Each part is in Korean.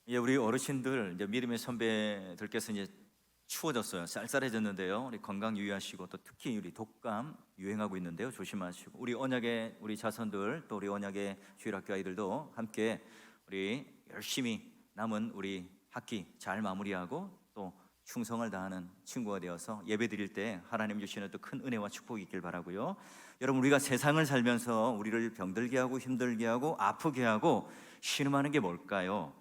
우리 어르신들 이제 믿음의 선배들께서 이제 추워졌어요. 쌀쌀해졌는데요. 우리 건강 유의하시고 또 특히 우리 독감 유행하고 있는데요. 조심하시고 우리 언약의 우리 자손들 또 우리 언약의 주일학교 아이들도 함께 우리 열심히 남은 우리 학기 잘 마무리하고 또 충성을 다하는 친구가 되어서 예배 드릴 때 하나님 주시는 또 큰 은혜와 축복이 있길 바라고요. 여러분, 우리가 세상을 살면서 우리를 병들게 하고 힘들게 하고 아프게 하고 신음하는 게 뭘까요?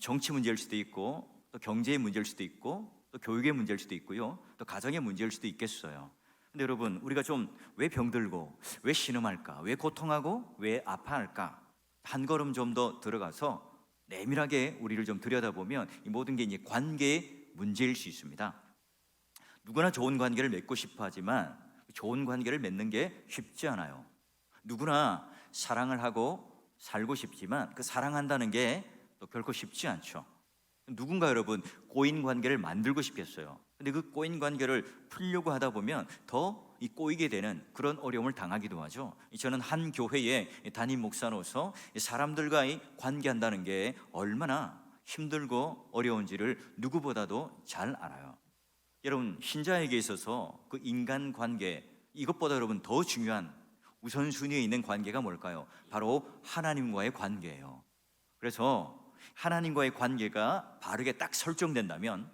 정치 문제일 수도 있고 또 경제의 문제일 수도 있고 또 교육의 문제일 수도 있고요, 또 가정의 문제일 수도 있겠어요. 근데 여러분, 우리가 좀 왜 병들고 왜 신음할까, 왜 고통하고 왜 아파할까, 한 걸음 좀 더 들어가서 내밀하게 우리를 좀 들여다보면 이 모든 게 이제 관계의 문제일 수 있습니다. 누구나 좋은 관계를 맺고 싶어 하지만 좋은 관계를 맺는 게 쉽지 않아요. 누구나 사랑을 하고 살고 싶지만 그 사랑한다는 게 또 결코 쉽지 않죠. 누군가 여러분 꼬인 관계를 만들고 싶겠어요. 근데 그 꼬인 관계를 풀려고 하다 보면 더 이 꼬이게 되는 그런 어려움을 당하기도 하죠. 저는 한 교회의 담임 목사로서 사람들과 관계한다는 게 얼마나 힘들고 어려운지를 누구보다도 잘 알아요. 여러분, 신자에게 있어서 그 인간관계, 이것보다 여러분 더 중요한 우선순위에 있는 관계가 뭘까요? 바로 하나님과의 관계예요. 그래서 하나님과의 관계가 바르게 딱 설정된다면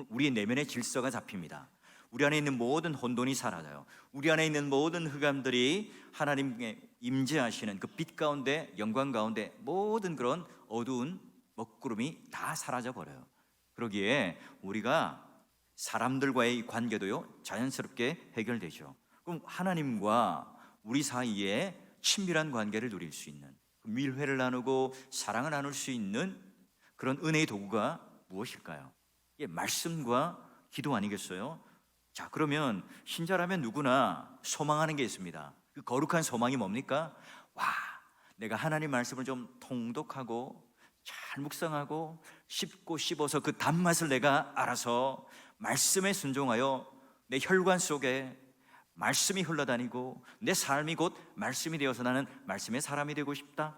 우리의 내면의 질서가 잡힙니다. 우리 안에 있는 모든 혼돈이 사라져요. 우리 안에 있는 모든 흑암들이 하나님의 임재하시는 그 빛 가운데, 영광 가운데 모든 그런 어두운 먹구름이 다 사라져 버려요. 그러기에 우리가 사람들과의 이 관계도요 자연스럽게 해결되죠. 그럼 하나님과 우리 사이에 친밀한 관계를 누릴 수 있는, 밀회를 나누고 사랑을 나눌 수 있는 그런 은혜의 도구가 무엇일까요? 이게 말씀과 기도 아니겠어요? 자, 그러면 신자라면 누구나 소망하는 게 있습니다. 그 거룩한 소망이 뭡니까? 와, 내가 하나님 말씀을 좀 통독하고 잘 묵상하고 씹고 씹어서 그 단맛을 내가 알아서 말씀에 순종하여 내 혈관 속에 말씀이 흘러다니고 내 삶이 곧 말씀이 되어서 나는 말씀의 사람이 되고 싶다.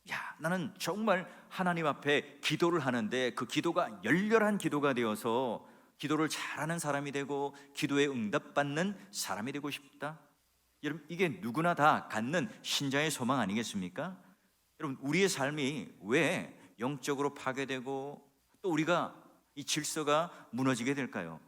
야, 나는 정말 하나님 앞에 기도를 하는데 그 기도가 열렬한 기도가 되어서 기도를 잘하는 사람이 되고 기도에 응답받는 사람이 되고 싶다. 여러분, 이게 누구나 다 갖는 신자의 소망 아니겠습니까? 여러분, 우리의 삶이 왜 영적으로 파괴되고 또 우리가 이 질서가 무너지게 될까요?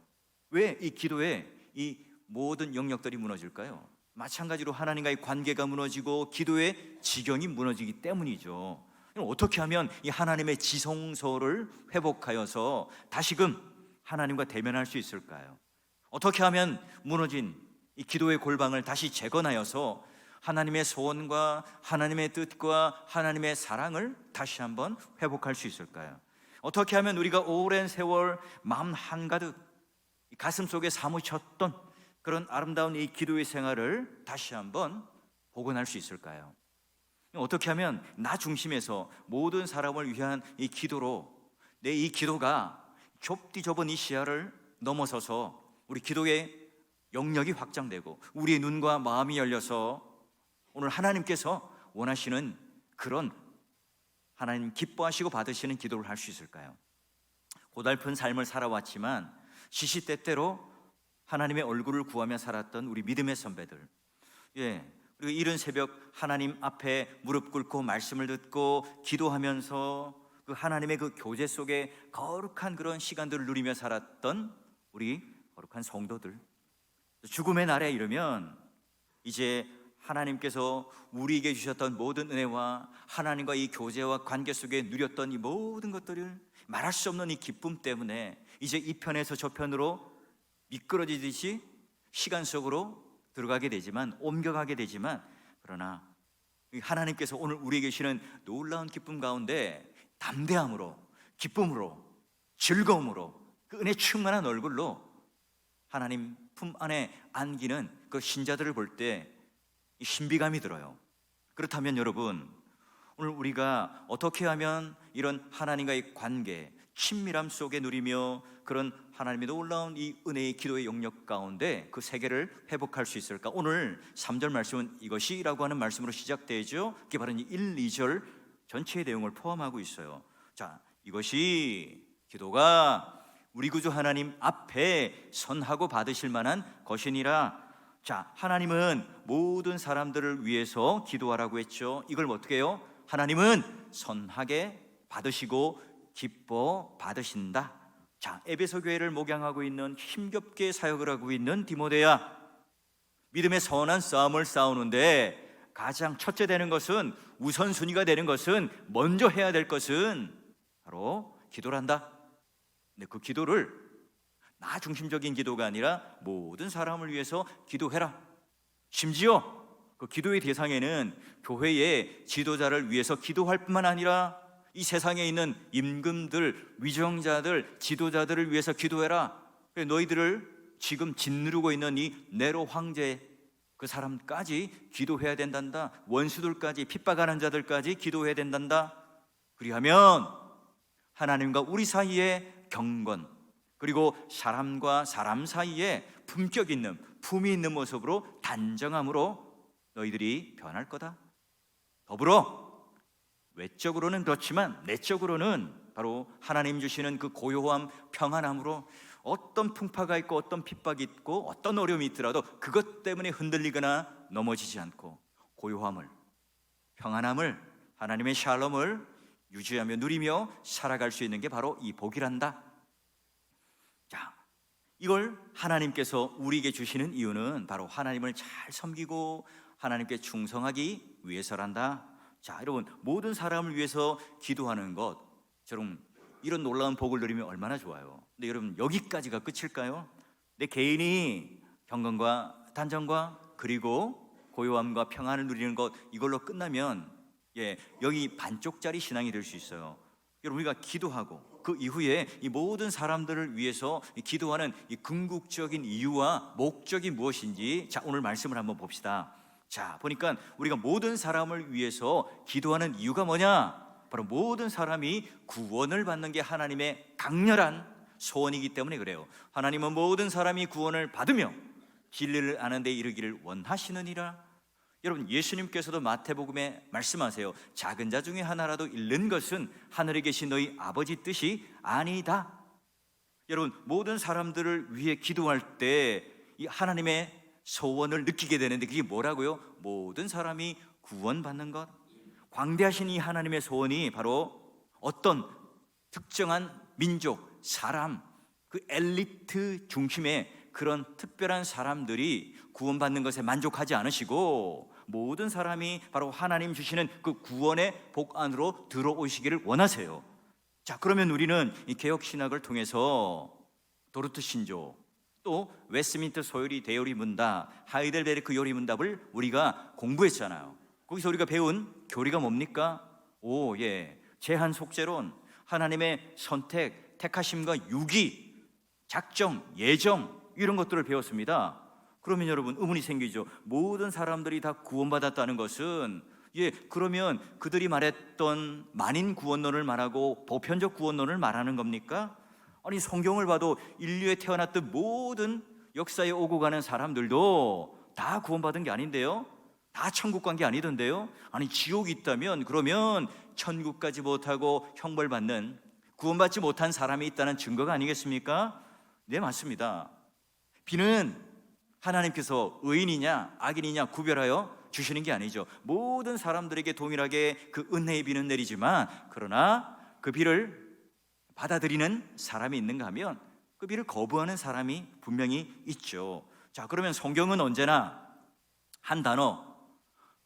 왜 이 기도에 이 모든 영역들이 무너질까요? 마찬가지로 하나님과의 관계가 무너지고 기도의 지경이 무너지기 때문이죠. 어떻게 하면 이 하나님의 지성소를 회복하여서 다시금 하나님과 대면할 수 있을까요? 어떻게 하면 무너진 이 기도의 골방을 다시 재건하여서 하나님의 소원과 하나님의 뜻과 하나님의 사랑을 다시 한번 회복할 수 있을까요? 어떻게 하면 우리가 오랜 세월 마음 한가득 가슴 속에 사무쳤던 그런 아름다운 이 기도의 생활을 다시 한번 복원할 수 있을까요? 어떻게 하면 나 중심에서 모든 사람을 위한 이 기도로 내 이 기도가 좁디 좁은 이 시야를 넘어서서 우리 기도의 영역이 확장되고 우리의 눈과 마음이 열려서 오늘 하나님께서 원하시는 그런 하나님 기뻐하시고 받으시는 기도를 할 수 있을까요? 고달픈 삶을 살아왔지만 시시때때로 하나님의 얼굴을 구하며 살았던 우리 믿음의 선배들, 그리고 이른 새벽 하나님 앞에 무릎 꿇고 말씀을 듣고 기도하면서 그 하나님의 그 교제 속에 거룩한 그런 시간들을 누리며 살았던 우리 거룩한 성도들, 죽음의 날에 이르면 이제 하나님께서 우리에게 주셨던 모든 은혜와 하나님과 이 교제와 관계 속에 누렸던 이 모든 것들을 말할 수 없는 이 기쁨 때문에 이제 이 편에서 저 편으로 미끄러지듯이 시간 속으로 들어가게 되지만, 옮겨가게 되지만, 그러나 하나님께서 오늘 우리에게 주시는 놀라운 기쁨 가운데 담대함으로, 기쁨으로, 즐거움으로 그 은혜 충만한 얼굴로 하나님 품 안에 안기는 그 신자들을 볼 때 신비감이 들어요. 그렇다면 여러분, 오늘 우리가 어떻게 하면 이런 하나님과의 관계, 친밀함 속에 누리며 그런 하나님의 놀라운 이 은혜의 기도의 영역 가운데 그 세계를 회복할 수 있을까? 오늘 3절 말씀은 이것이라고 하는 말씀으로 시작되죠. 그게 바로 1, 2절 전체의 내용을 포함하고 있어요. 자, 이것이 기도가 우리 구주 하나님 앞에 선하고 받으실 만한 것이니라. 자, 하나님은 모든 사람들을 위해서 기도하라고 했죠. 이걸 어떻게 해요? 하나님은 선하게 받으시고 기뻐 받으신다. 자, 에베소 교회를 목양하고 있는, 힘겹게 사역을 하고 있는 디모데야, 믿음의 선한 싸움을 싸우는데 가장 첫째 되는 것은, 우선순위가 되는 것은, 먼저 해야 될 것은 바로 기도란다. 근데 그 기도를 나 중심적인 기도가 아니라 모든 사람을 위해서 기도해라. 심지어 그 기도의 대상에는 교회의 지도자를 위해서 기도할 뿐만 아니라 이 세상에 있는 임금들, 위정자들, 지도자들을 위해서 기도해라. 너희들을 지금 짓누르고 있는 이 네로 황제, 그 사람까지 기도해야 된단다. 원수들까지, 핍박하는 자들까지 기도해야 된단다. 그리하면 하나님과 우리 사이에 경건, 그리고 사람과 사람 사이에 품격 있는, 품이 있는 모습으로, 단정함으로 너희들이 변할 거다. 더불어 외적으로는 그렇지만 내적으로는 바로 하나님 주시는 그 고요함, 평안함으로 어떤 풍파가 있고 어떤 핍박이 있고 어떤 어려움이 있더라도 그것 때문에 흔들리거나 넘어지지 않고 고요함을, 평안함을, 하나님의 샬롬을 유지하며 누리며 살아갈 수 있는 게 바로 이 복이란다. 자, 이걸 하나님께서 우리에게 주시는 이유는 바로 하나님을 잘 섬기고 하나님께 충성하기 위해서란다. 자, 여러분, 모든 사람을 위해서 기도하는 것, 여러분, 이런 놀라운 복을 누리면 얼마나 좋아요. 근데 여러분, 여기까지가 끝일까요? 내 개인이 경건과 단정과 그리고 고요함과 평안을 누리는 것, 이걸로 끝나면 여기 반쪽짜리 신앙이 될 수 있어요. 여러분, 우리가 기도하고 그 이후에 이 모든 사람들을 위해서 기도하는 이 궁극적인 이유와 목적이 무엇인지, 자, 오늘 말씀을 한번 봅시다. 자, 보니까 우리가 모든 사람을 위해서 기도하는 이유가 뭐냐? 바로 모든 사람이 구원을 받는 게 하나님의 강렬한 소원이기 때문에 그래요. 하나님은 모든 사람이 구원을 받으며 진리를 아는 데 이르기를 원하시느니라. 여러분, 예수님께서도 마태복음에 말씀하세요. 작은 자 중에 하나라도 잃는 것은 하늘에 계신 너희 아버지 뜻이 아니다. 여러분, 모든 사람들을 위해 기도할 때 이 하나님의 소원을 느끼게 되는데, 그게 뭐라고요? 모든 사람이 구원받는 것. 광대하신 이 하나님의 소원이 바로 어떤 특정한 민족, 사람, 그 엘리트 중심의 그런 특별한 사람들이 구원받는 것에 만족하지 않으시고 모든 사람이 바로 하나님 주시는 그 구원의 복 안으로 들어오시기를 원하세요. 자, 그러면 우리는 이 개혁신학을 통해서 도르트 신조, 또 웨스민트 소요리 대요리 문답, 하이델베르크 요리 문답을 우리가 공부했잖아요. 거기서 우리가 배운 교리가 뭡니까? 제한 속죄론, 하나님의 선택, 택하심과 유기, 작정, 예정, 이런 것들을 배웠습니다. 그러면 여러분, 의문이 생기죠. 모든 사람들이 다 구원받았다는 것은, 그러면 그들이 말했던 만인 구원론을 말하고 보편적 구원론을 말하는 겁니까? 아니, 성경을 봐도 인류에 태어났던 모든 역사에 오고 가는 사람들도 다 구원받은 게 아닌데요? 다 천국 간 게 아니던데요? 아니, 지옥이 있다면 그러면 천국 가지 못하고 형벌받는, 구원받지 못한 사람이 있다는 증거가 아니겠습니까? 네, 맞습니다. 비는 하나님께서 의인이냐 악인이냐 구별하여 주시는 게 아니죠. 모든 사람들에게 동일하게 그 은혜의 비는 내리지만, 그러나 그 비를 받아들이는 사람이 있는가 하면 그 비를 거부하는 사람이 분명히 있죠. 자, 그러면 성경은 언제나 한 단어,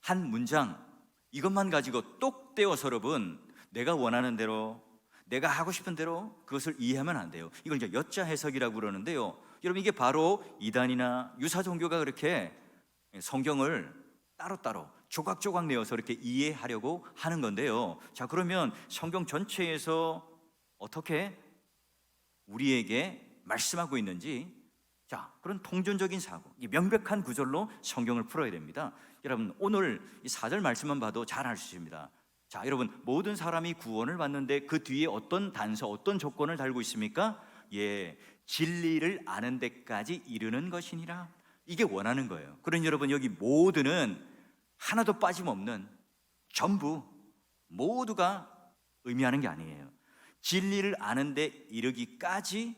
한 문장, 이것만 가지고 똑 떼어서 여러분, 내가 원하는 대로, 내가 하고 싶은 대로 그것을 이해하면 안 돼요. 이걸 이제 여자 해석이라고 그러는데요. 여러분, 이게 바로 이단이나 유사 종교가 그렇게 성경을 따로따로 조각조각 내어서 이렇게 이해하려고 하는 건데요. 자, 그러면 성경 전체에서 어떻게 우리에게 말씀하고 있는지, 자, 그런 통전적인 사고, 이 명백한 구절로 성경을 풀어야 됩니다. 여러분, 오늘 이 4절 말씀만 봐도 잘 알 수 있습니다. 자, 여러분, 모든 사람이 구원을 받는데 그 뒤에 어떤 단서, 어떤 조건을 달고 있습니까? 진리를 아는 데까지 이르는 것이니라. 이게 원하는 거예요. 그러니 여러분, 여기 모두는 하나도 빠짐없는, 전부 모두가 의미하는 게 아니에요. 진리를 아는데 이르기까지,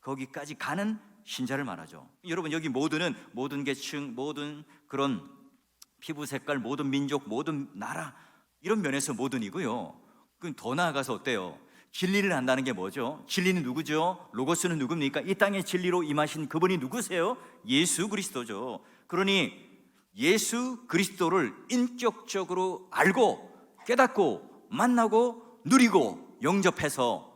거기까지 가는 신자를 말하죠. 여러분, 여기 모두는 모든 계층, 모든 그런 피부 색깔, 모든 민족, 모든 나라, 이런 면에서 모든이고요. 그럼 더 나아가서 어때요? 진리를 안다는 게 뭐죠? 진리는 누구죠? 로고스는 누굽니까? 이 땅에 진리로 임하신 그분이 누구세요? 예수 그리스도죠. 그러니 예수 그리스도를 인격적으로 알고 깨닫고 만나고 누리고 영접해서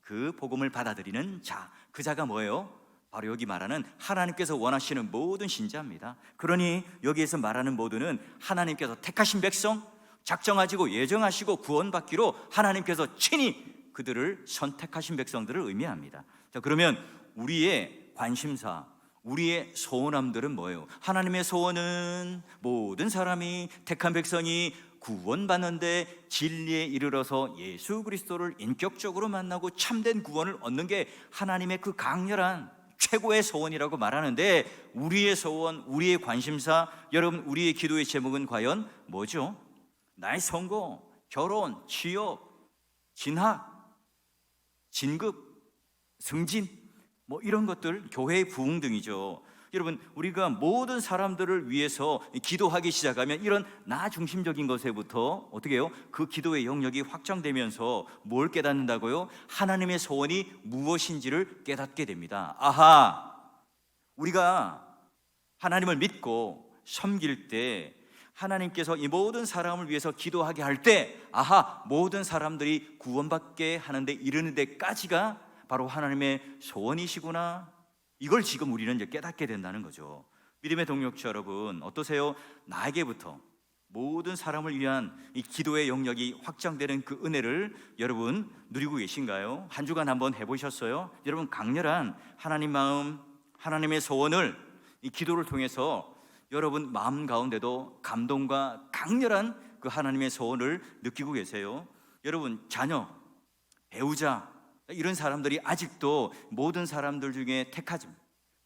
그 복음을 받아들이는 자, 그 자가 뭐예요? 바로 여기 말하는 하나님께서 원하시는 모든 신자입니다. 그러니 여기에서 말하는 모두는 하나님께서 택하신 백성, 작정하시고 예정하시고 구원받기로 하나님께서 친히 그들을 선택하신 백성들을 의미합니다. 자, 그러면 우리의 관심사, 우리의 소원함들은 뭐예요? 하나님의 소원은 모든 사람이, 택한 백성이 구원받는데 진리에 이르러서 예수 그리스도를 인격적으로 만나고 참된 구원을 얻는 게 하나님의 그 강렬한 최고의 소원이라고 말하는데, 우리의 소원, 우리의 관심사, 여러분, 우리의 기도의 제목은 과연 뭐죠? 나의 성공, 결혼, 취업, 진학, 진급, 승진, 뭐 이런 것들, 교회의 부흥 등이죠. 여러분, 우리가 모든 사람들을 위해서 기도하기 시작하면 이런 나 중심적인 것에부터 어떻게 해요? 그 기도의 영역이 확장되면서 뭘 깨닫는다고요? 하나님의 소원이 무엇인지를 깨닫게 됩니다. 아하, 우리가 하나님을 믿고 섬길 때, 하나님께서 이 모든 사람을 위해서 기도하게 할 때, 아하, 모든 사람들이 구원받게 하는데 이르는 데까지가 바로 하나님의 소원이시구나, 이걸 지금 우리는 이제 깨닫게 된다는 거죠. 믿음의 동역자 여러분, 어떠세요? 나에게부터 모든 사람을 위한 이 기도의 영역이 확장되는 그 은혜를 여러분 누리고 계신가요? 한 주간 한번 해보셨어요? 여러분, 강렬한 하나님 마음, 하나님의 소원을 이 기도를 통해서 여러분 마음 가운데도 감동과 강렬한 그 하나님의 소원을 느끼고 계세요? 여러분, 자녀, 배우자, 이런 사람들이 아직도 모든 사람들 중에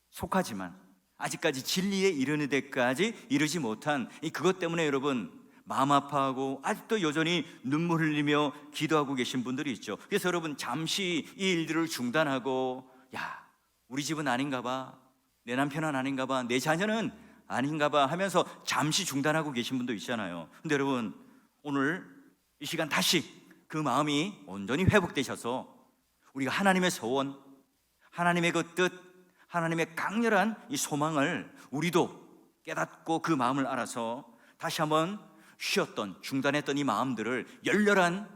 속하지만 아직까지 진리에 이르는 데까지 이르지 못한 그것 때문에 여러분 마음 아파하고 아직도 여전히 눈물 흘리며 기도하고 계신 분들이 있죠. 그래서 여러분, 잠시 이 일들을 중단하고, 야, 우리 집은 아닌가 봐, 내 남편은 아닌가 봐, 내 자녀는 아닌가 봐 하면서 잠시 중단하고 계신 분도 있잖아요. 근데 여러분, 오늘 이 시간 다시 그 마음이 온전히 회복되셔서 우리가 하나님의 소원, 하나님의 그 뜻, 하나님의 강렬한 이 소망을 우리도 깨닫고 그 마음을 알아서 다시 한번 쉬었던, 중단했던 이 마음들을 열렬한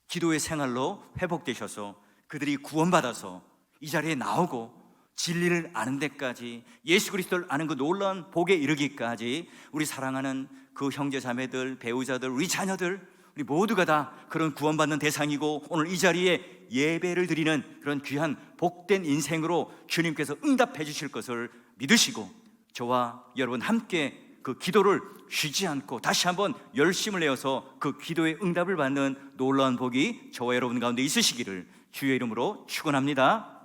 기도의 생활로 회복되셔서 그들이 구원받아서 이 자리에 나오고 진리를 아는 데까지, 예수 그리스도를 아는 그 놀라운 복에 이르기까지 우리 사랑하는 그 형제 자매들, 배우자들, 우리 자녀들, 우리 모두가 다 그런 구원받는 대상이고, 오늘 이 자리에 예배를 드리는 그런 귀한 복된 인생으로 주님께서 응답해 주실 것을 믿으시고, 저와 여러분 함께 그 기도를 쉬지 않고 다시 한번 열심을 내어서 그 기도의 응답을 받는 놀라운 복이 저와 여러분 가운데 있으시기를 주의 이름으로 축원합니다.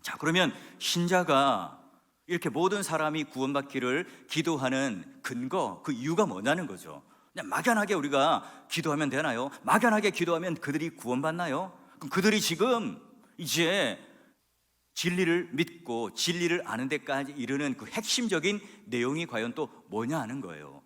자, 그러면 신자가 이렇게 모든 사람이 구원받기를 기도하는 근거, 그 이유가 뭐냐는 거죠. 그냥 막연하게 우리가 기도하면 되나요? 막연하게 기도하면 그들이 구원받나요? 그럼 그들이 지금 이제 진리를 믿고 진리를 아는 데까지 이르는 그 핵심적인 내용이 과연 또 뭐냐 하는 거예요.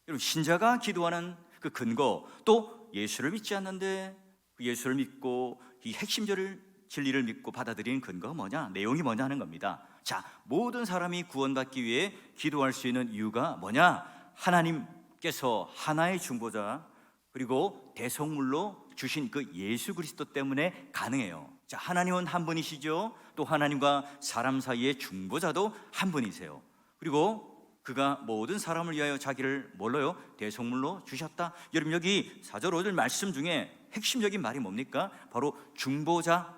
여러분, 신자가 기도하는 그 근거, 또 예수를 믿지 않는데 그 예수를 믿고 이 핵심적인 진리를 믿고 받아들이는 근거가 뭐냐, 내용이 뭐냐 하는 겁니다. 자, 모든 사람이 구원받기 위해 기도할 수 있는 이유가 뭐냐? 하나님께서 하나의 중보자 그리고 대속물로 주신 그 예수 그리스도 때문에 가능해요. 자, 하나님은 한 분이시죠. 또 하나님과 사람 사이의 중보자도 한 분이세요. 그리고 그가 모든 사람을 위하여 자기를 뭘로요? 대속물로 주셨다. 여러분, 여기 4절 5절 말씀 중에 핵심적인 말이 뭡니까? 바로 중보자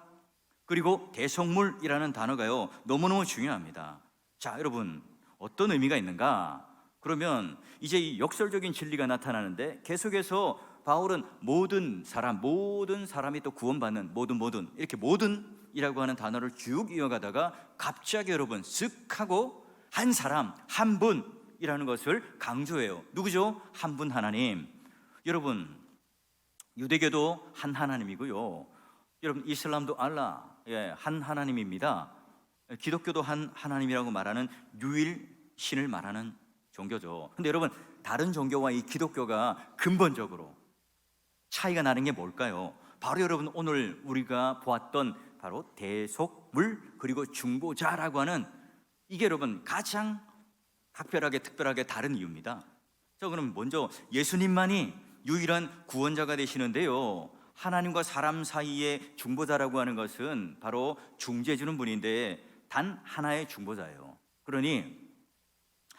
그리고 대속물이라는 단어가요, 너무너무 중요합니다. 자, 여러분, 어떤 의미가 있는가? 그러면 이제 이 역설적인 진리가 나타나는데, 계속해서 바울은 모든 사람이 또 구원받는 모든 이렇게 모든이라고 하는 단어를 쭉 이어가다가 갑자기 여러분 쓱 하고 한 사람, 한 분이라는 것을 강조해요. 누구죠? 한 분 하나님. 여러분, 유대교도 한 하나님이고요, 여러분, 이슬람도 알라, 한 하나님입니다. 기독교도 한 하나님이라고 말하는 유일신을 말하는 종교죠. 근데 여러분, 다른 종교와 이 기독교가 근본적으로 차이가 나는 게 뭘까요? 바로 여러분, 오늘 우리가 보았던 바로 대속물 그리고 중보자라고 하는, 이게 여러분 가장 특별하게 다른 이유입니다. 자, 그럼 먼저 예수님만이 유일한 구원자가 되시는데요, 하나님과 사람 사이의 중보자라고 하는 것은 바로 중재해 주는 분인데 단 하나의 중보자예요. 그러니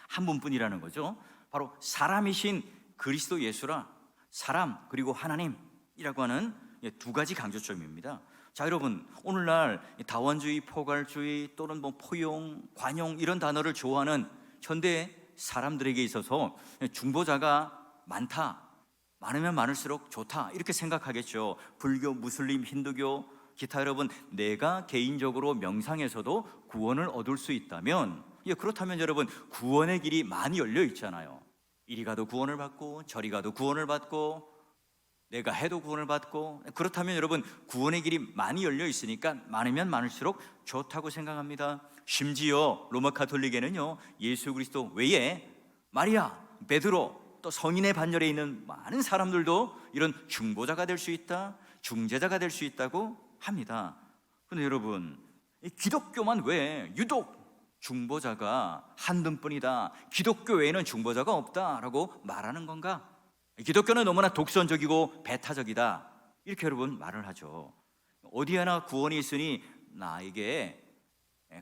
한 분뿐이라는 거죠. 바로 사람이신 그리스도 예수라, 사람 그리고 하나님이라고 하는 두 가지 강조점입니다. 자, 여러분, 오늘날 다원주의, 포괄주의 또는 포용, 관용 이런 단어를 좋아하는 현대 사람들에게 있어서 중보자가 많으면 많을수록 좋다 이렇게 생각하겠죠. 불교, 무슬림, 힌두교, 기타 여러분, 내가 개인적으로 명상에서도 구원을 얻을 수 있다면, 그렇다면 여러분, 구원의 길이 많이 열려 있잖아요. 이리 가도 구원을 받고 저리 가도 구원을 받고 내가 해도 구원을 받고, 그렇다면 여러분, 구원의 길이 많이 열려 있으니까 많으면 많을수록 좋다고 생각합니다. 심지어 로마 가톨릭에는요, 예수 그리스도 외에 마리아, 베드로, 또 성인의 반열에 있는 많은 사람들도 이런 중보자가 될 수 있다, 중재자가 될 수 있다고 합니다. 그런데 여러분, 이 기독교만 왜 유독 중보자가 한분뿐이다, 기독교 외에는 중보자가 없다라고 말하는 건가? 기독교는 너무나 독선적이고 배타적이다 이렇게 여러분 말을 하죠. 어디 하나 구원이 있으니 나에게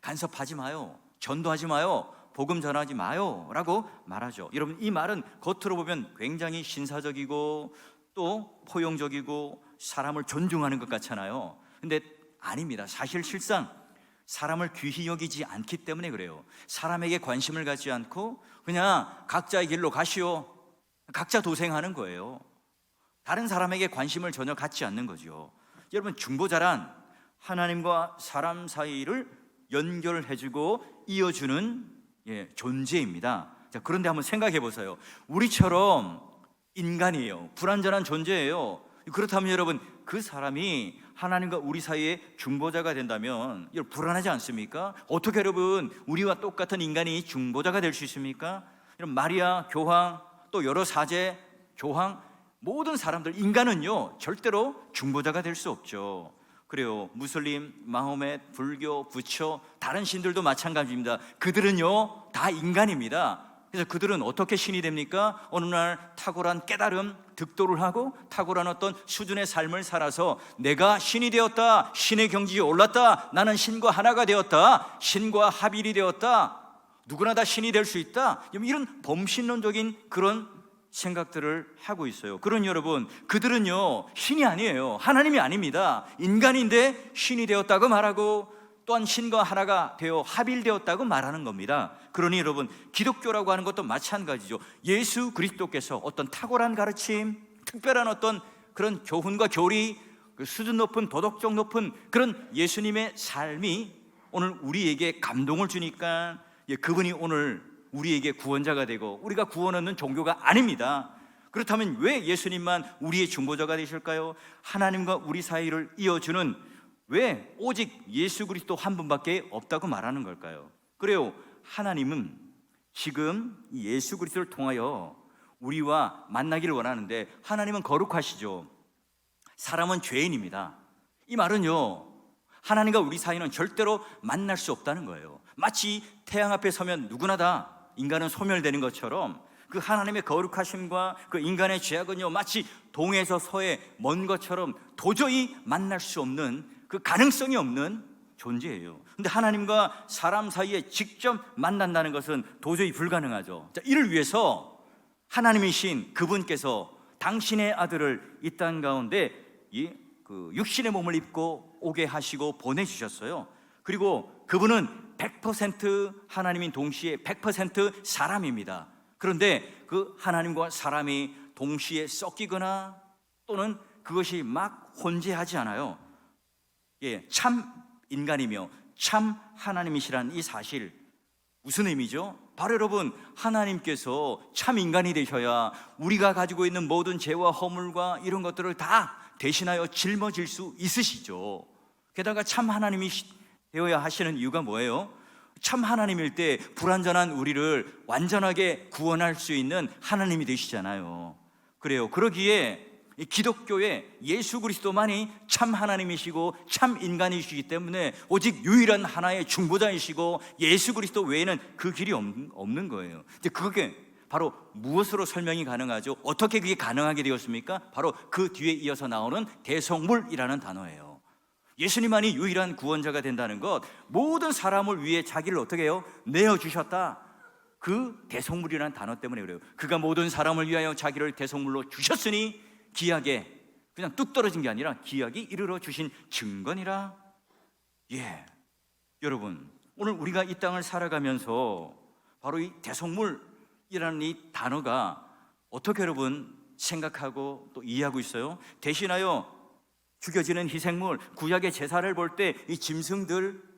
간섭하지 마요, 전도하지 마요, 복음 전하지 마요 라고 말하죠. 여러분, 이 말은 겉으로 보면 굉장히 신사적이고 또 포용적이고 사람을 존중하는 것 같잖아요. 근데 아닙니다. 사실 실상 사람을 귀히 여기지 않기 때문에 그래요. 사람에게 관심을 갖지 않고 그냥 각자의 길로 가시오, 각자 도생하는 거예요. 다른 사람에게 관심을 전혀 갖지 않는 거죠. 여러분, 중보자란 하나님과 사람 사이를 연결해주고 이어주는 존재입니다. 자, 그런데 한번 생각해 보세요. 우리처럼 인간이에요. 불완전한 존재예요. 그렇다면 여러분, 그 사람이 하나님과 우리 사이에 중보자가 된다면 여러분, 불안하지 않습니까? 어떻게 여러분, 우리와 똑같은 인간이 중보자가 될 수 있습니까? 여러분, 마리아, 교황, 또 여러 사제, 교황, 모든 사람들, 인간은요 절대로 중보자가 될 수 없죠. 그래요. 무슬림, 마호멧, 불교, 부처, 다른 신들도 마찬가지입니다. 그들은요 다 인간입니다. 그래서 그들은 어떻게 신이 됩니까? 어느 날 탁월한 깨달음, 득도를 하고 탁월한 어떤 수준의 삶을 살아서 내가 신이 되었다, 신의 경지에 올랐다, 나는 신과 하나가 되었다, 신과 합일이 되었다, 누구나 다 신이 될 수 있다, 이런 범신론적인 그런 생각들을 하고 있어요. 그런 여러분, 그들은요 신이 아니에요. 하나님이 아닙니다. 인간인데 신이 되었다고 말하고 또한 신과 하나가 되어 합일되었다고 말하는 겁니다. 그러니 여러분, 기독교라고 하는 것도 마찬가지죠. 예수 그리스도께서 어떤 탁월한 가르침, 특별한 어떤 그런 교훈과 교리, 그 수준 높은 도덕적 높은 그런 예수님의 삶이 오늘 우리에게 감동을 주니까 그분이 오늘 우리에게 구원자가 되고 우리가 구원 얻는 종교가 아닙니다. 그렇다면 왜 예수님만 우리의 중보자가 되실까요? 하나님과 우리 사이를 이어주는, 왜 오직 예수 그리스도 한 분밖에 없다고 말하는 걸까요? 그래요. 하나님은 지금 예수 그리스도를 통하여 우리와 만나기를 원하는데, 하나님은 거룩하시죠. 사람은 죄인입니다. 이 말은요, 하나님과 우리 사이는 절대로 만날 수 없다는 거예요. 마치 태양 앞에 서면 누구나 다 인간은 소멸되는 것처럼 그 하나님의 거룩하심과 그 인간의 죄악은요 마치 동에서 서에 먼 것처럼 도저히 만날 수 없는, 그 가능성이 없는 존재예요. 근데 하나님과 사람 사이에 직접 만난다는 것은 도저히 불가능하죠. 자, 이를 위해서 하나님이신 그분께서 당신의 아들을 이 땅 가운데 그 육신의 몸을 입고 오게 하시고 보내주셨어요. 그리고 그분은 100% 하나님인 동시에 100% 사람입니다. 그런데 그 하나님과 사람이 동시에 섞이거나 또는 그것이 막 혼재하지 않아요. 참 인간이며 참 하나님이시라는 이 사실, 무슨 의미죠? 바로 여러분, 하나님께서 참 인간이 되셔야 우리가 가지고 있는 모든 죄와 허물과 이런 것들을 다 대신하여 짊어질 수 있으시죠. 게다가 참 하나님이 되어야 하시는 이유가 뭐예요? 참 하나님일 때 불완전한 우리를 완전하게 구원할 수 있는 하나님이 되시잖아요. 그래요. 그러기에 이 기독교에 예수 그리스도만이 참 하나님이시고 참 인간이시기 때문에 오직 유일한 하나의 중보자이시고 예수 그리스도 외에는 그 길이 없는 거예요. 이제 그게 바로 무엇으로 설명이 가능하죠? 어떻게 그게 가능하게 되었습니까? 바로 그 뒤에 이어서 나오는 대속물이라는 단어예요. 예수님만이 유일한 구원자가 된다는 것, 모든 사람을 위해 자기를 어떻게 해요? 내어주셨다. 그 대속물이라는 단어 때문에 그래요. 그가 모든 사람을 위하여 자기를 대속물로 주셨으니 귀하게, 그냥 뚝 떨어진 게 아니라 귀하게 이르러 주신 증거니라. 여러분, 오늘 우리가 이 땅을 살아가면서 바로 이 대속물이라는 이 단어가 어떻게 여러분 생각하고 또 이해하고 있어요? 대신하여 죽여지는 희생물, 구약의 제사를 볼 때 이 짐승들,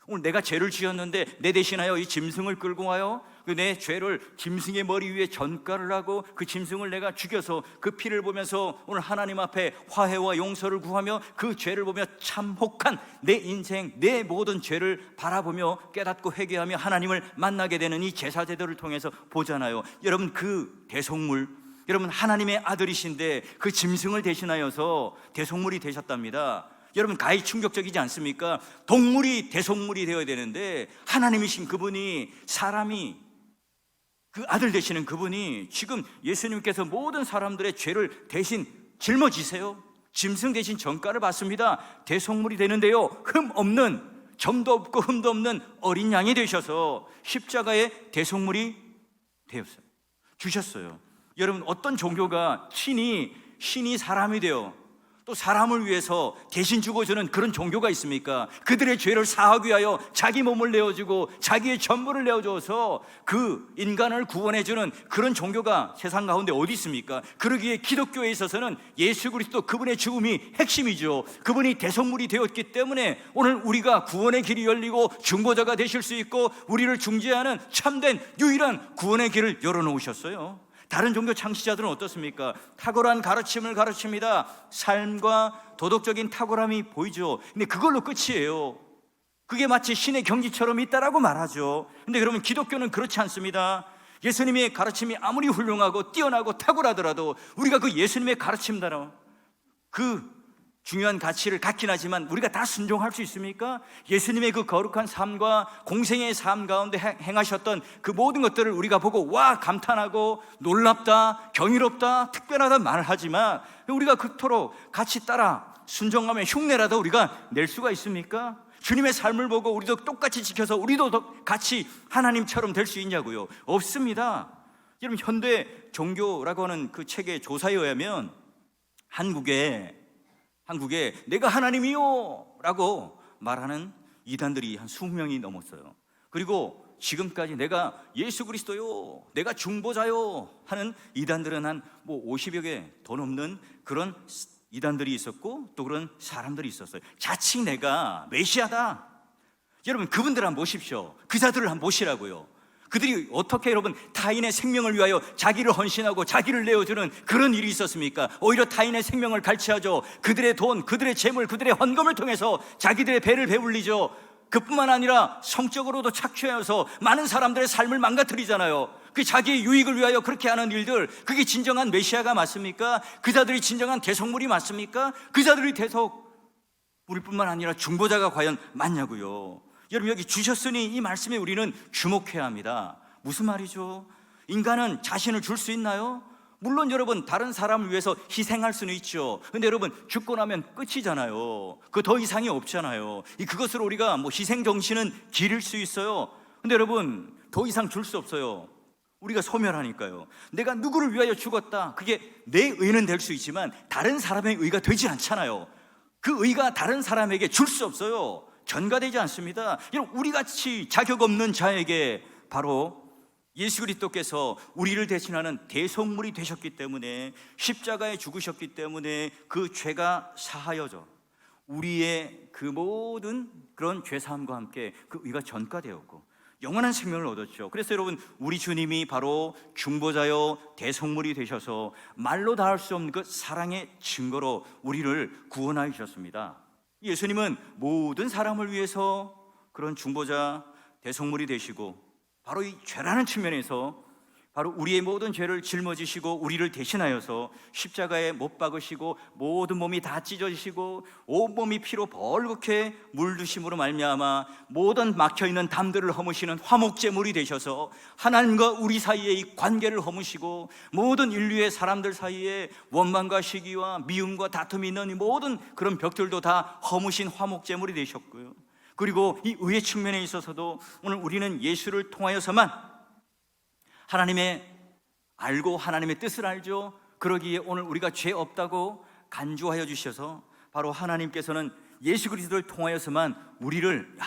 오늘 내가 죄를 지었는데 내 대신하여 이 짐승을 끌고 와요. 내 죄를 짐승의 머리 위에 전가를 하고 그 짐승을 내가 죽여서 그 피를 보면서 오늘 하나님 앞에 화해와 용서를 구하며 그 죄를 보며 참혹한 내 인생, 내 모든 죄를 바라보며 깨닫고 회개하며 하나님을 만나게 되는 이 제사 제도를 통해서 보잖아요. 여러분, 그 대속물, 여러분 하나님의 아들이신데 그 짐승을 대신하여서 대속물이 되셨답니다. 여러분, 가히 충격적이지 않습니까? 동물이 대속물이 되어야 되는데 하나님이신 그분이, 사람이, 그 아들 되시는 그분이 지금 예수님께서 모든 사람들의 죄를 대신 짊어지세요. 짐승 대신 전가를 받습니다. 대속물이 되는데요, 흠 없는, 점도 없고 흠도 없는 어린 양이 되셔서 십자가의 대속물이 되었어요. 주셨어요. 여러분, 어떤 종교가 신이 사람이 되어 또 사람을 위해서 대신 죽어주는 그런 종교가 있습니까? 그들의 죄를 사하기 위하여 자기 몸을 내어주고 자기의 전부를 내어줘서 그 인간을 구원해주는 그런 종교가 세상 가운데 어디 있습니까? 그러기에 기독교에 있어서는 예수 그리스도, 그분의 죽음이 핵심이죠. 그분이 대속물이 되었기 때문에 오늘 우리가 구원의 길이 열리고 중보자가 되실 수 있고 우리를 중재하는 참된 유일한 구원의 길을 열어놓으셨어요. 다른 종교 창시자들은 어떻습니까? 탁월한 가르침을 가르칩니다. 삶과 도덕적인 탁월함이 보이죠. 근데 그걸로 끝이에요. 그게 마치 신의 경지처럼 있다라고 말하죠. 근데 그러면 기독교는 그렇지 않습니다. 예수님의 가르침이 아무리 훌륭하고 뛰어나고 탁월하더라도 우리가 그 예수님의 가르침대로 그 중요한 가치를 갖긴 하지만 우리가 다 순종할 수 있습니까? 예수님의 그 거룩한 삶과 공생의 삶 가운데 행하셨던 그 모든 것들을 우리가 보고 와, 감탄하고 놀랍다, 경이롭다, 특별하다 말을 하지만 우리가 그토록 같이 따라 순종하면 흉내라도 우리가 낼 수가 있습니까? 주님의 삶을 보고 우리도 똑같이 지켜서 우리도 같이 하나님처럼 될 수 있냐고요? 없습니다. 여러분, 현대 종교라고 하는 그 책의 조사에 의하면 한국에 내가 하나님이요 라고 말하는 이단들이 한 20명이 넘었어요. 그리고 지금까지 내가 예수 그리스도요, 내가 중보자요 하는 이단들은 한 50여 개 더 넘는 그런 이단들이 있었고 또 그런 사람들이 있었어요. 자칭 내가 메시아다. 여러분, 그분들 한번 보십시오. 그자들을 한번 보시라고요. 그들이 어떻게 여러분 타인의 생명을 위하여 자기를 헌신하고 자기를 내어주는 그런 일이 있었습니까? 오히려 타인의 생명을 갈취하죠. 그들의 돈, 그들의 재물, 그들의 헌금을 통해서 자기들의 배를 배불리죠. 그뿐만 아니라 성적으로도 착취하여서 많은 사람들의 삶을 망가뜨리잖아요. 그 자기의 유익을 위하여 그렇게 하는 일들, 그게 진정한 메시아가 맞습니까? 그자들이 진정한 대속물이 맞습니까? 그자들이 대속물뿐만 아니라 중보자가 과연 맞냐고요. 여러분, 여기 주셨으니 이 말씀에 우리는 주목해야 합니다. 무슨 말이죠? 인간은 자신을 줄 수 있나요? 물론 여러분, 다른 사람을 위해서 희생할 수는 있죠. 근데 여러분, 죽고 나면 끝이잖아요. 그 더 이상이 없잖아요. 그것으로 우리가 희생 정신은 기를 수 있어요. 근데 여러분, 더 이상 줄 수 없어요. 우리가 소멸하니까요. 내가 누구를 위하여 죽었다, 그게 내 의는 될 수 있지만 다른 사람의 의가 되지 않잖아요. 그 의가 다른 사람에게 줄 수 없어요. 전가되지 않습니다. 여러분, 우리같이 자격 없는 자에게 바로 예수 그리스도께서 우리를 대신하는 대속물이 되셨기 때문에, 십자가에 죽으셨기 때문에 그 죄가 사하여져 우리의 그 모든 그런 죄사함과 함께 그 의가 전가되었고, 영원한 생명을 얻었죠. 그래서 여러분, 우리 주님이 바로 중보자요 대속물이 되셔서 말로 다 할 수 없는 그 사랑의 증거로 우리를 구원하여 주셨습니다. 예수님은 모든 사람을 위해서 그런 중보자 대속물이 되시고, 바로 이 죄라는 측면에서 바로 우리의 모든 죄를 짊어지시고 우리를 대신하여서 십자가에 못 박으시고 모든 몸이 다 찢어지시고 온몸이 피로 벌겋게 물드심으로 말미암아 모든 막혀있는 담들을 허무시는 화목제물이 되셔서 하나님과 우리 사이의 이 관계를 허무시고 모든 인류의 사람들 사이에 원망과 시기와 미움과 다툼이 있는 이 모든 그런 벽들도 다 허무신 화목제물이 되셨고요. 그리고 이 의의 측면에 있어서도 오늘 우리는 예수를 통하여서만 하나님의 알고 하나님의 뜻을 알죠. 그러기에 오늘 우리가 죄 없다고 간주하여 주셔서 바로 하나님께서는 예수 그리스도를 통하여서만 우리를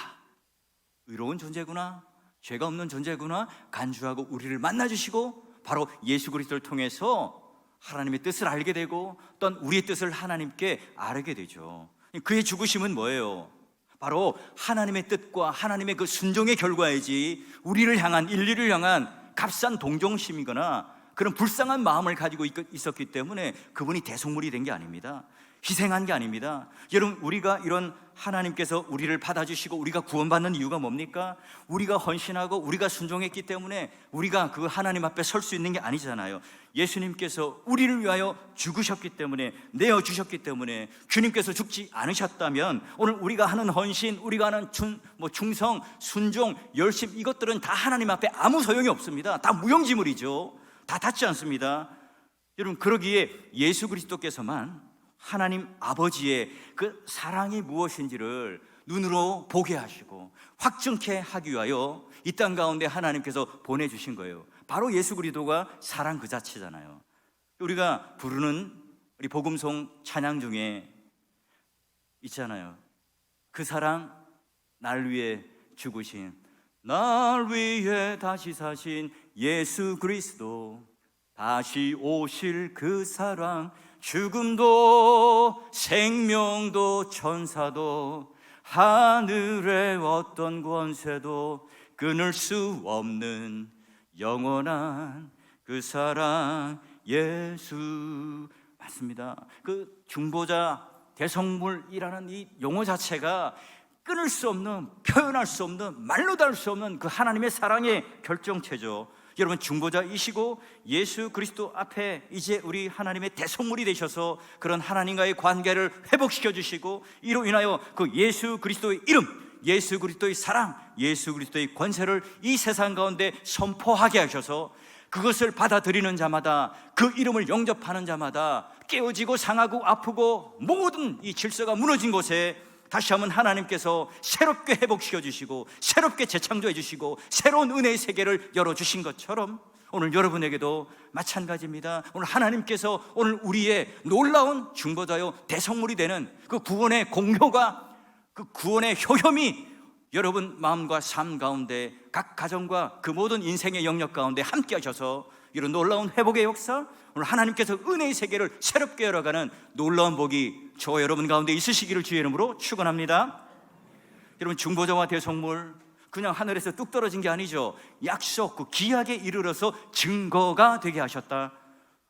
의로운 존재구나, 죄가 없는 존재구나 간주하고 우리를 만나주시고, 바로 예수 그리스도를 통해서 하나님의 뜻을 알게 되고 또한 우리의 뜻을 하나님께 아뢰게 되죠. 그의 죽으심은 뭐예요? 바로 하나님의 뜻과 하나님의 그 순종의 결과이지, 우리를 향한, 인류를 향한 값싼 동정심이거나 그런 불쌍한 마음을 가지고 있었기 때문에 그분이 대속물이 된 게 아닙니다. 희생한 게 아닙니다. 여러분, 우리가 이런 하나님께서 우리를 받아주시고 우리가 구원받는 이유가 뭡니까? 우리가 헌신하고 우리가 순종했기 때문에 우리가 그 하나님 앞에 설 수 있는 게 아니잖아요. 예수님께서 우리를 위하여 죽으셨기 때문에, 내어주셨기 때문에, 주님께서 죽지 않으셨다면 오늘 우리가 하는 헌신, 우리가 하는 충성, 순종, 열심, 이것들은 다 하나님 앞에 아무 소용이 없습니다. 다 무용지물이죠. 다 닿지 않습니다. 여러분, 그러기에 예수 그리스도께서만 하나님 아버지의 그 사랑이 무엇인지를 눈으로 보게 하시고 확증케 하기 위하여 이 땅 가운데 하나님께서 보내주신 거예요. 바로 예수 그리스도가 사랑 그 자체잖아요. 우리가 부르는 우리 복음송 찬양 중에 있잖아요. 그 사랑, 날 위해 죽으신, 날 위해 다시 사신 예수 그리스도, 다시 오실 그 사랑, 죽음도 생명도 천사도 하늘의 어떤 권세도 끊을 수 없는 영원한 그 사랑 예수. 맞습니다. 그 중보자 대속물이라는 이 용어 자체가 끊을 수 없는, 표현할 수 없는, 말로 다 할 수 없는 그 하나님의 사랑의 결정체죠. 여러분, 중보자이시고 예수 그리스도 앞에 이제 우리 하나님의 대속물이 되셔서 그런 하나님과의 관계를 회복시켜 주시고, 이로 인하여 그 예수 그리스도의 이름, 예수 그리스도의 사랑, 예수 그리스도의 권세를 이 세상 가운데 선포하게 하셔서 그것을 받아들이는 자마다, 그 이름을 영접하는 자마다 깨어지고 상하고 아프고 모든 이 질서가 무너진 곳에 다시 한번 하나님께서 새롭게 회복시켜 주시고 새롭게 재창조해 주시고 새로운 은혜의 세계를 열어주신 것처럼 오늘 여러분에게도 마찬가지입니다. 오늘 하나님께서 오늘 우리의 놀라운 중보자요 대속물이 되는 그 구원의 공효가, 그 구원의 효험이 여러분 마음과 삶 가운데, 각 가정과 그 모든 인생의 영역 가운데 함께 하셔서 이런 놀라운 회복의 역사, 오늘 하나님께서 은혜의 세계를 새롭게 열어가는 놀라운 복이 저와 여러분 가운데 있으시기를 주의 이름으로 축원합니다. 여러분, 중보자와 대속물 그냥 하늘에서 뚝 떨어진 게 아니죠. 약속, 그 기약에 이르러서 증거가 되게 하셨다.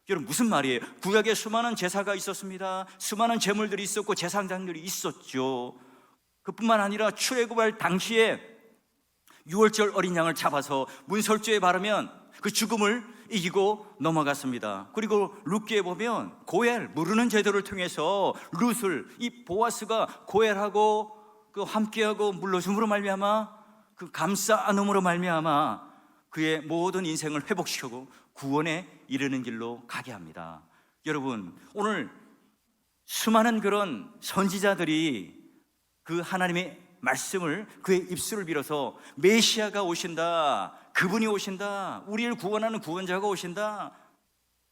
여러분, 무슨 말이에요? 구약에 수많은 제사가 있었습니다. 수많은 제물들이 있었고 제사장들이 있었죠. 그뿐만 아니라 출애굽할 당시에 유월절 어린 양을 잡아서 문설주에 바르면 그 죽음을 이기고 넘어갔습니다. 그리고 룻기에 보면 고엘, 무르는 제도를 통해서 룻을, 이 보아스가 고엘하고 그 함께하고 물러줌으로 말미암아, 그 감싸 안음으로 말미암아 그의 모든 인생을 회복시키고 구원에 이르는 길로 가게 합니다. 여러분, 오늘 수많은 그런 선지자들이 그 하나님의 말씀을, 그의 입술을 빌어서 메시아가 오신다, 그분이 오신다, 우리를 구원하는 구원자가 오신다,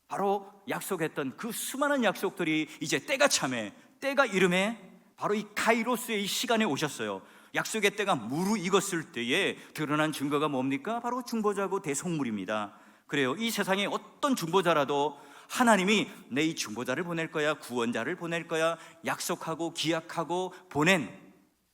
바로 약속했던 그 수많은 약속들이 이제 때가 참에, 때가 이름에 바로 이 카이로스의 이 시간에 오셨어요. 약속의 때가 무르익었을 때에 드러난 증거가 뭡니까? 바로 중보자고 대속물입니다. 그래요, 이 세상에 어떤 중보자라도 하나님이 내 이 중보자를 보낼 거야, 구원자를 보낼 거야 약속하고 기약하고 보낸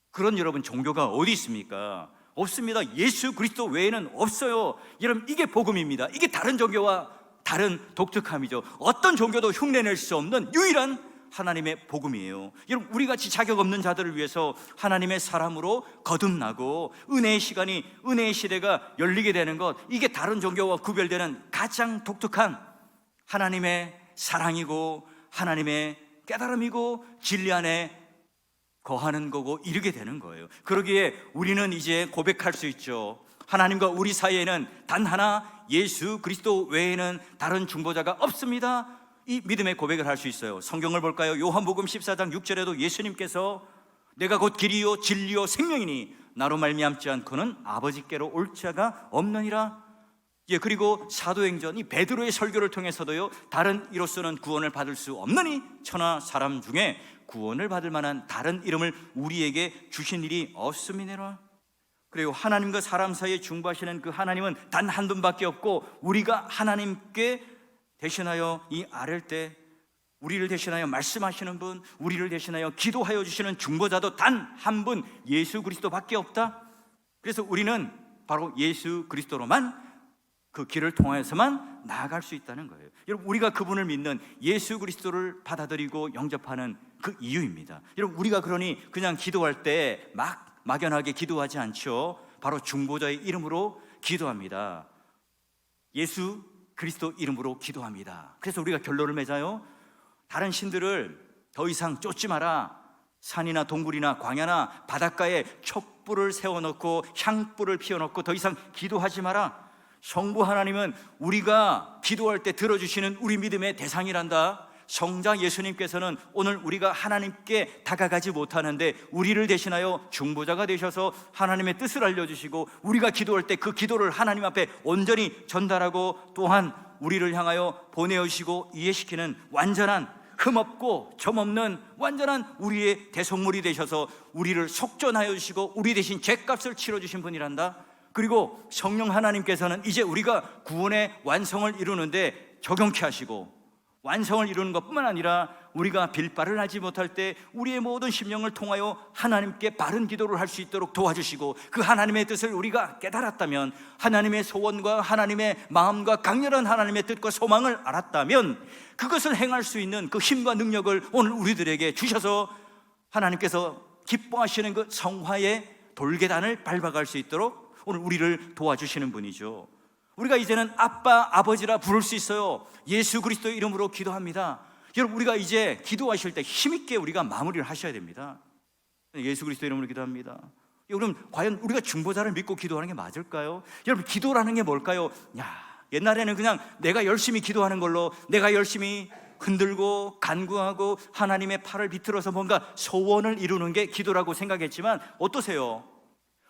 그런 여러분 종교가 어디 있습니까? 없습니다. 예수 그리스도 외에는 없어요. 여러분, 이게 복음입니다. 이게 다른 종교와 다른 독특함이죠. 어떤 종교도 흉내낼 수 없는 유일한 하나님의 복음이에요. 여러분, 우리같이 자격 없는 자들을 위해서 하나님의 사람으로 거듭나고 은혜의 시간이, 은혜의 시대가 열리게 되는 것, 이게 다른 종교와 구별되는 가장 독특한 하나님의 사랑이고 하나님의 깨달음이고 진리 안에 거하는 거고 이르게 되는 거예요. 그러기에 우리는 이제 고백할 수 있죠. 하나님과 우리 사이에는 단 하나 예수 그리스도 외에는 다른 중보자가 없습니다. 이 믿음의 고백을 할 수 있어요. 성경을 볼까요? 요한복음 14장 6절에도 예수님께서 내가 곧 길이요 진리요 생명이니 나로 말미암지 않고는 아버지께로 올 자가 없느니라. 그리고 사도행전 이 베드로의 설교를 통해서도요, 다른 이로서는 구원을 받을 수 없느니 천하 사람 중에 구원을 받을 만한 다른 이름을 우리에게 주신 일이 없음이니라. 그리고 하나님과 사람 사이에 중보하시는 그 하나님은 단 한 분밖에 없고, 우리가 하나님께 대신하여 이 아랠 때 우리를 대신하여 말씀하시는 분, 우리를 대신하여 기도하여 주시는 중보자도 단 한 분, 예수 그리스도밖에 없다. 그래서 우리는 바로 예수 그리스도로만, 그 길을 통해서만 나아갈 수 있다는 거예요. 여러분, 우리가 그분을 믿는, 예수 그리스도를 받아들이고 영접하는 그 이유입니다. 여러분, 우리가 그러니 그냥 기도할 때 막연하게 기도하지 않죠. 바로 중보자의 이름으로 기도합니다. 예수 그리스도 이름으로 기도합니다. 그래서 우리가 결론을 맺어요. 다른 신들을 더 이상 쫓지 마라. 산이나 동굴이나 광야나 바닷가에 촛불을 세워놓고 향불을 피워놓고 더 이상 기도하지 마라. 성부 하나님은 우리가 기도할 때 들어주시는 우리 믿음의 대상이란다. 성자 예수님께서는 오늘 우리가 하나님께 다가가지 못하는데 우리를 대신하여 중보자가 되셔서 하나님의 뜻을 알려주시고, 우리가 기도할 때 그 기도를 하나님 앞에 온전히 전달하고, 또한 우리를 향하여 보내주시고 이해시키는 완전한, 흠없고 점없는 완전한 우리의 대속물이 되셔서 우리를 속전하여 주시고 우리 대신 죄값을 치러주신 분이란다. 그리고 성령 하나님께서는 이제 우리가 구원의 완성을 이루는데 적용케 하시고, 완성을 이루는 것뿐만 아니라 우리가 빌바를 하지 못할 때 우리의 모든 심령을 통하여 하나님께 바른 기도를 할 수 있도록 도와주시고, 그 하나님의 뜻을 우리가 깨달았다면, 하나님의 소원과 하나님의 마음과 강렬한 하나님의 뜻과 소망을 알았다면, 그것을 행할 수 있는 그 힘과 능력을 오늘 우리들에게 주셔서 하나님께서 기뻐하시는 그 성화의 돌계단을 밟아갈 수 있도록 오늘 우리를 도와주시는 분이죠. 우리가 이제는 아빠, 아버지라 부를 수 있어요. 예수 그리스도의 이름으로 기도합니다. 여러분, 우리가 이제 기도하실 때 힘있게 우리가 마무리를 하셔야 됩니다. 예수 그리스도의 이름으로 기도합니다. 여러분, 과연 우리가 중보자를 믿고 기도하는 게 맞을까요? 여러분, 기도라는 게 뭘까요? 옛날에는 그냥 내가 열심히 기도하는 걸로, 내가 열심히 흔들고 간구하고 하나님의 팔을 비틀어서 뭔가 소원을 이루는 게 기도라고 생각했지만, 어떠세요?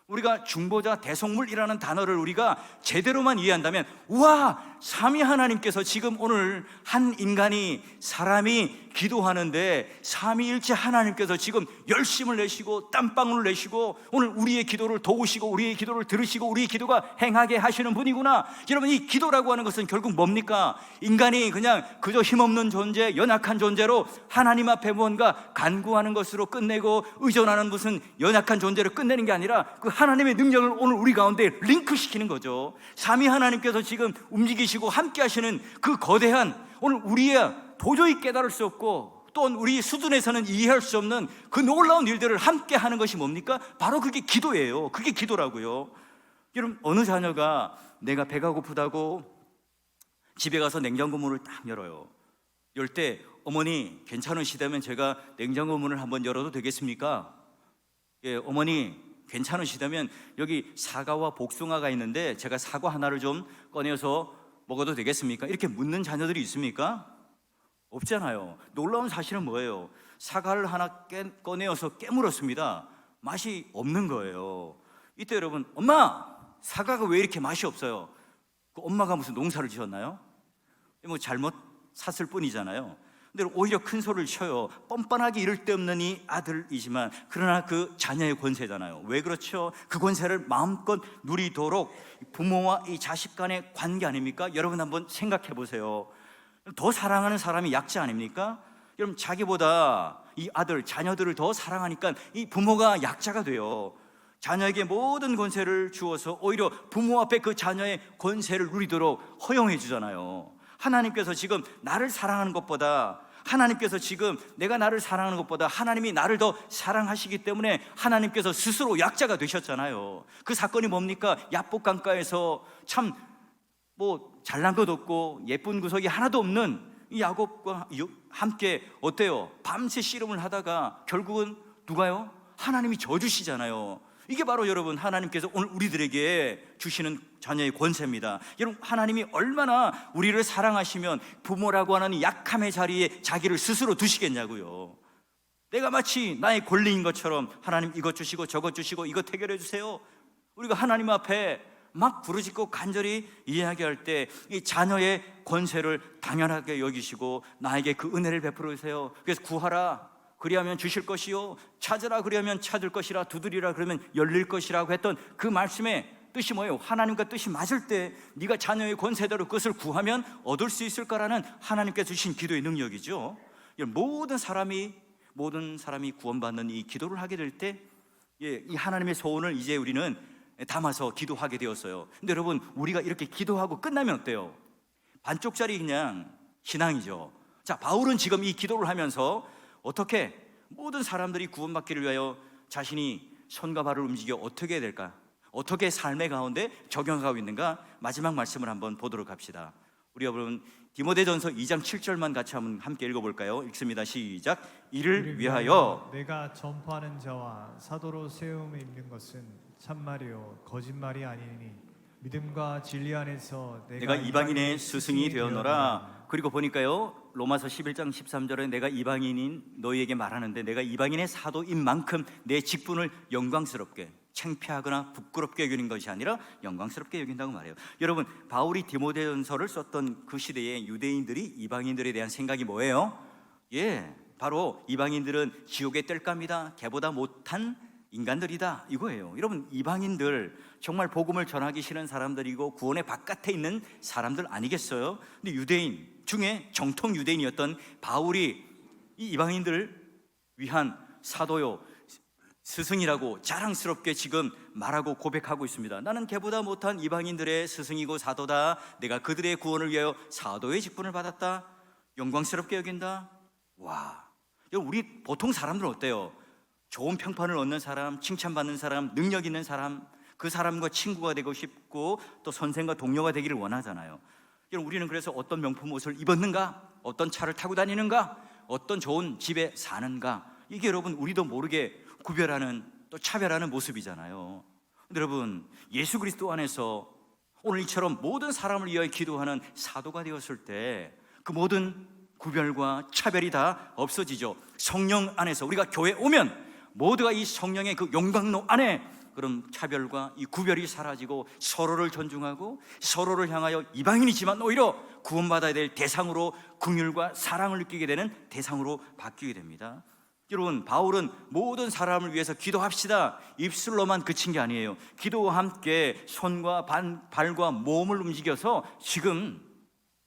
우리가 중보자, 대속물이라는 단어를 우리가 제대로만 이해한다면, 우와, 삼위 하나님께서 지금 오늘 한 인간이, 사람이 기도하는데 삼위일체 하나님께서 지금 열심을 내시고 땀방울을 내시고 오늘 우리의 기도를 도우시고 우리의 기도를 들으시고 우리의 기도가 행하게 하시는 분이구나. 여러분, 이 기도라고 하는 것은 결국 뭡니까? 인간이 그냥 그저 힘없는 존재, 연약한 존재로 하나님 앞에 뭔가 간구하는 것으로 끝내고 의존하는 무슨 연약한 존재로 끝내는 게 아니라, 그 하나님의 능력을 오늘 우리 가운데 링크시키는 거죠. 삼위 하나님께서 지금 움직이시고 함께 하시는 그 거대한, 오늘 우리의 도저히 깨달을 수 없고 또한 우리 수준에서는 이해할 수 없는 그 놀라운 일들을 함께 하는 것이 뭡니까? 바로 그게 기도예요. 그게 기도라고요. 여러분, 어느 자녀가 내가 배가 고프다고 집에 가서 냉장고 문을 딱 열어요. 열 때 어머니 괜찮으시다면 제가 냉장고 문을 한번 열어도 되겠습니까? 어머니 괜찮으시다면 여기 사과와 복숭아가 있는데 제가 사과 하나를 좀 꺼내서 먹어도 되겠습니까? 이렇게 묻는 자녀들이 있습니까? 없잖아요. 놀라운 사실은 뭐예요? 사과를 하나 꺼내어서 깨물었습니다. 맛이 없는 거예요. 이때 여러분, 엄마! 사과가 왜 이렇게 맛이 없어요? 그 엄마가 무슨 농사를 지었나요? 뭐 잘못 샀을 뿐이잖아요. 근데 오히려 큰 소리를 쳐요. 뻔뻔하게 이럴 데 없는 이 아들이지만, 그러나 그 자녀의 권세잖아요. 왜 그렇죠? 그 권세를 마음껏 누리도록 부모와 이 자식 간의 관계 아닙니까? 여러분 한번 생각해 보세요. 더 사랑하는 사람이 약자 아닙니까? 여러분, 자기보다 이 아들, 자녀들을 더 사랑하니까 이 부모가 약자가 돼요. 자녀에게 모든 권세를 주어서 오히려 부모 앞에 그 자녀의 권세를 누리도록 허용해 주잖아요. 하나님께서 지금 나를 사랑하는 것보다, 하나님께서 지금 내가 나를 사랑하는 것보다 하나님이 나를 더 사랑하시기 때문에 하나님께서 스스로 약자가 되셨잖아요. 그 사건이 뭡니까? 야복 강가에서 참 잘난 것 없고 예쁜 구석이 하나도 없는 이 야곱과 함께 어때요? 밤새 씨름을 하다가 결국은 누가요? 하나님이 져주시잖아요. 이게 바로 여러분 하나님께서 오늘 우리들에게 주시는 자녀의 권세입니다. 여러분, 하나님이 얼마나 우리를 사랑하시면 부모라고 하는 약함의 자리에 자기를 스스로 두시겠냐고요. 내가 마치 나의 권리인 것처럼 하나님 이것 주시고 저것 주시고 이것 해결해 주세요. 우리가 하나님 앞에 막 부르짖고 간절히 이야기할 때 이 자녀의 권세를 당연하게 여기시고 나에게 그 은혜를 베풀어 주세요. 그래서 구하라 그리하면 주실 것이요, 찾으라 그리하면 찾을 것이라, 두드리라 그러면 열릴 것이라고 했던 그 말씀의 뜻이 뭐예요? 하나님과 뜻이 맞을 때 네가 자녀의 권세대로 그것을 구하면 얻을 수 있을까라는 하나님께서 주신 기도의 능력이죠. 모든 사람이 구원받는 이 기도를 하게 될 때 이 하나님의 소원을 이제 우리는 담아서 기도하게 되었어요. 근데 여러분, 우리가 이렇게 기도하고 끝나면 어때요? 반쪽짜리 그냥 신앙이죠. 자, 바울은 지금 이 기도를 하면서 어떻게 모든 사람들이 구원받기를 위하여 자신이 손과 발을 움직여 어떻게 해야 될까? 어떻게 삶의 가운데 적용하고 있는가? 마지막 말씀을 한번 보도록 합시다. 우리 여러분, 디모데전서 2장 7절만 같이 한번 함께 읽어볼까요? 읽습니다. 시작. 이를 위하여 내가 전파하는 자와 사도로 세움을 입는 것은 참말이요 거짓말이 아니니 믿음과 진리 안에서 내가 이방인의 스승이 되었노라. 그리고 보니까요, 로마서 11장 13절에 내가 이방인인 너희에게 말하는데 내가 이방인의 사도인 만큼 내 직분을 영광스럽게, 창피하거나 부끄럽게 여기는 것이 아니라 영광스럽게 여긴다고 말해요. 여러분, 바울이 디모데전서를 썼던 그 시대에 유대인들이 이방인들에 대한 생각이 뭐예요? 바로 이방인들은 지옥에 뜰 겁니다. 걔보다 못한 인간들이다 이거예요. 여러분, 이방인들 정말 복음을 전하기 싫은 사람들이고 구원의 바깥에 있는 사람들 아니겠어요? 근데 유대인 중에 정통 유대인이었던 바울이 이 이방인들을 위한 사도요, 스승이라고 자랑스럽게 지금 말하고 고백하고 있습니다. 나는 걔보다 못한 이방인들의 스승이고 사도다. 내가 그들의 구원을 위하여 사도의 직분을 받았다. 영광스럽게 여긴다. 와, 우리 보통 사람들은 어때요? 좋은 평판을 얻는 사람, 칭찬받는 사람, 능력 있는 사람, 그 사람과 친구가 되고 싶고 또 선생과 동료가 되기를 원하잖아요. 우리는 그래서 어떤 명품 옷을 입었는가, 어떤 차를 타고 다니는가, 어떤 좋은 집에 사는가, 이게 여러분 우리도 모르게 구별하는, 또 차별하는 모습이잖아요. 근데 여러분, 예수 그리스도 안에서 오늘 이처럼 모든 사람을 위하여 기도하는 사도가 되었을 때 그 모든 구별과 차별이 다 없어지죠. 성령 안에서 우리가 교회에 오면 모두가 이 성령의 그 영광로 안에 그런 차별과 이 구별이 사라지고 서로를 존중하고 서로를 향하여 이방인이지만 오히려 구원받아야 될 대상으로 긍휼과 사랑을 느끼게 되는 대상으로 바뀌게 됩니다. 여러분, 바울은 모든 사람을 위해서 기도합시다 입술로만 그친 게 아니에요. 기도와 함께 손과 발과 몸을 움직여서 지금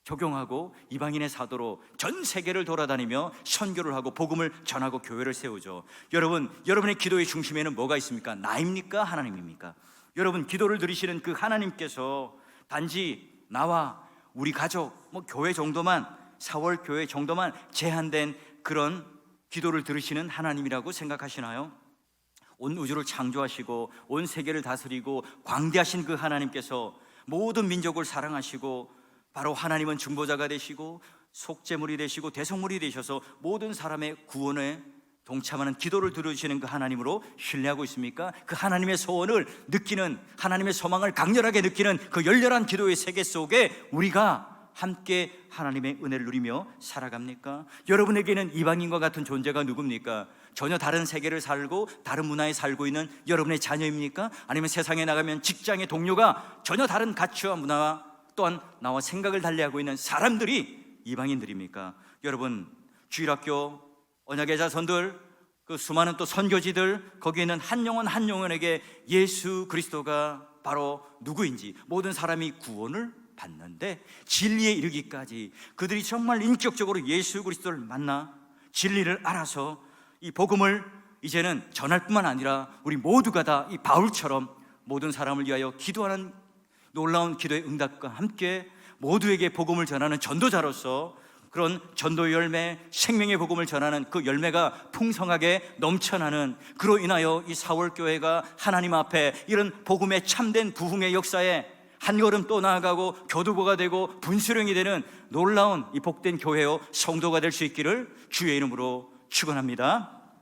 적용하고 이방인의 사도로 전 세계를 돌아다니며 선교를 하고 복음을 전하고 교회를 세우죠. 여러분, 여러분의 기도의 중심에는 뭐가 있습니까? 나입니까? 하나님입니까? 여러분, 기도를 들으시는 그 하나님께서 단지 나와 우리 가족, 교회 정도만, 4월 교회 정도만 제한된 그런 기도를 들으시는 하나님이라고 생각하시나요? 온 우주를 창조하시고 온 세계를 다스리고 광대하신 그 하나님께서 모든 민족을 사랑하시고 바로 하나님은 중보자가 되시고 속죄물이 되시고 대속물이 되셔서 모든 사람의 구원에 동참하는 기도를 들어주시는 그 하나님으로 신뢰하고 있습니까? 그 하나님의 소원을 느끼는, 하나님의 소망을 강렬하게 느끼는 그 열렬한 기도의 세계 속에 우리가 함께 하나님의 은혜를 누리며 살아갑니까? 여러분에게는 이방인과 같은 존재가 누굽니까? 전혀 다른 세계를 살고 다른 문화에 살고 있는 여러분의 자녀입니까? 아니면 세상에 나가면 직장의 동료가 전혀 다른 가치와 문화와 또한 나와 생각을 달리하고 있는 사람들이 이방인들입니까? 여러분, 주일학교, 언약의 자손들, 그 수많은 또 선교지들, 거기에 있는 한 영혼 한 영혼에게 예수 그리스도가 바로 누구인지 모든 사람이 구원을 받는데 진리에 이르기까지 그들이 정말 인격적으로 예수 그리스도를 만나 진리를 알아서 이 복음을 이제는 전할 뿐만 아니라 우리 모두가 다 이 바울처럼 모든 사람을 위하여 기도하는 놀라운 기도의 응답과 함께 모두에게 복음을 전하는 전도자로서 그런 전도 열매, 생명의 복음을 전하는 그 열매가 풍성하게 넘쳐나는, 그로 인하여 이 사월교회가 하나님 앞에 이런 복음의 참된 부흥의 역사에 한 걸음 또 나아가고 교두보가 되고 분수령이 되는 놀라운 이 복된 교회요 성도가 될 수 있기를 주의 이름으로 축원합니다.